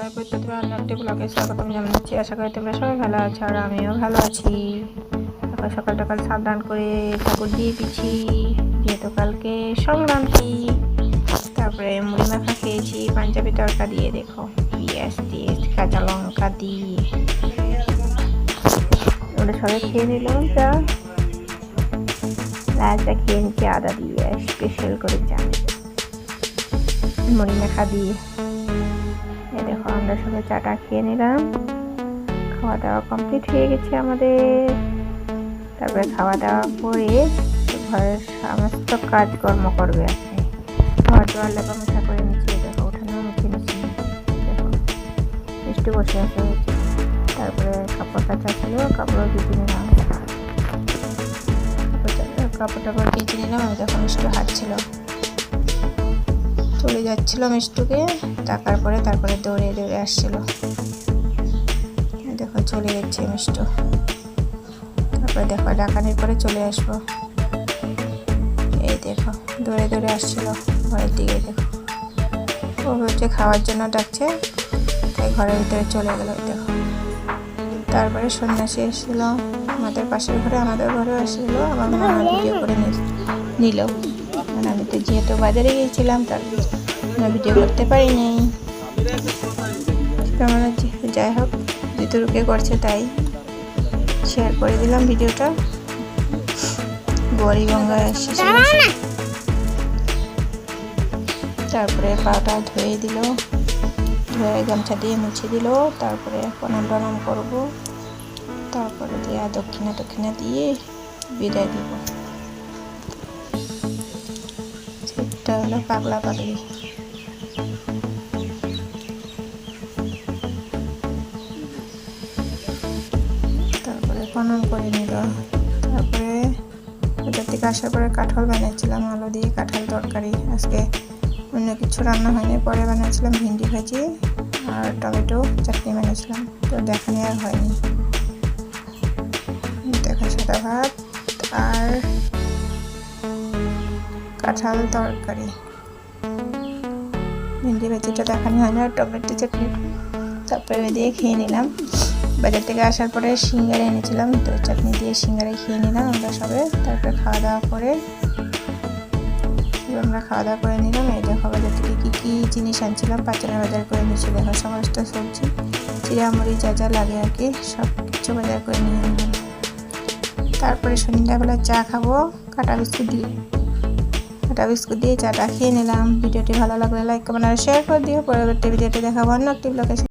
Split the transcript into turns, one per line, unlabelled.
জেলার পরিচিত একটি ব্লগে স্বাগতম জানাচ্ছি। আশা করি তোমরা সবাই ভালো আছো আর আমিও ভালো আছি। সকাল সকাল সাবধান করে ঠাকুর দিয়ে দিচ্ছি, যেহেতু কালকে সংক্রান্তি। তারপরে মুড়ি মাখা খেয়েছি পাঞ্জাবি তরকা দিয়ে, দেখো পেঁয়াজ দিয়ে কাঁচা লঙ্কা দিয়ে আমরা সবাই খেয়ে নিলাম। চা লালটা খেয়ে নিচ্ছি আদা দিয়ে, স্পেশাল করে চা মুড়ি মাখা দিয়ে। দেখো আমরা সবাই চাটা খেয়ে নিলাম, খাওয়া দাওয়া কমপ্লিট হয়ে গেছে আমাদের। তারপরে খাওয়া দাওয়া করে ঘরের সমস্ত কাজকর্ম করবে আছে, ঘর দোয়ার লেপা মোছা করে নিচ্ছি। দেখো উঠানো মুখে নিচ্ছি, দেখো মিষ্টি বসে আসা হয়েছে। তারপরে কাপড় কাচা ছিল, কাপড়ও কেচে নিলাম, কাপড় টাপড় কেচে নিলাম। আমি যখন মিষ্টি হাঁটছিল, চলে যাচ্ছিল মিষ্টুকে ডাকার পরে, তারপরে দৌড়ে দৌড়ে আসছিল। দেখো চলে যাচ্ছে মিষ্টু, তারপরে দেখো ডাকানির পরে চলে আসবো। এই দেখো দৌড়ে দৌড়ে আসছিল ঘরের দিকে। দেখো ও হচ্ছে খাওয়ার জন্য ডাকছে, তাই ঘরের ভিতরে চলে গেল। দেখো তারপরে সন্ন্যাসী এসেছিলো আমাদের পাশের ঘরে, আমাদের ঘরে আসছিল। আমার মা ভিডিও করে নিল, মানে আমি তো যেহেতু বাজারে গিয়েছিলাম তার ভিডিও করতে পারিনি। কেমন আছে, যাই হোক যেটুকুকে করছে তাই শেয়ার করে দিলাম ভিডিওটা। গৌরী গঙ্গায় এসেছে, তারপরে পাটা ধুয়ে দিল, ধুয়ে গামছা দিয়ে মুছে দিল। তারপরে প্রণাম টনাম করবো, তারপরে দিয়ে দক্ষিণা টক্ষিণা দিয়ে বিদায় দিব। সেটা হলো পাগলা পাগলি। তারপরে প্রণাম করে নিল। তারপরে ওদের থেকে আসার পরে কাঁঠাল বানিয়েছিলাম, আলু দিয়ে কাঁঠাল তরকারি। আজকে অন্য কিছু রান্না হয়নি, পরে বানিয়েছিলাম ভিন্ডি ভাজি আর টমেটো চাটনি বানিয়েছিলাম, তো দেখানি আর হয়নি। দেখো সাদা ভাত আর কাঁঠাল তরকারি, ভিন্ডি ভাজিটা দেখানি হয় না, আর টমেটো চাটনি। তারপরে দিয়ে খেয়ে নিলাম। বাজার থেকে আসার পরে সিঙ্গারা এনেছিলাম, তো চাটনি দিয়ে সিঙ্গারা খেয়ে নিলাম আমরা সবাই। তারপরে খাওয়া দাওয়া করে নিলাম। এই দেখো বাজার থেকে কী কী জিনিস আনছিলাম, পাঁচজনের বাজার করে নিয়েছি। দেখো সমস্ত সবজি চিড়ামুড়ি যা যা লাগে আর কি সব কিছু বাজার করে নিয়ে নিলাম। তারপরে সন্ধ্যাবেলা চা খাবো কাটা বিস্কুট দিয়ে চাটা খেয়ে নিলাম। ভিডিওটি ভালো লাগলে লাইক কমেন্ট আর শেয়ার করে দিও। পরবর্তী ভিডিওটি দেখাবো অন্য একটি ব্লগে।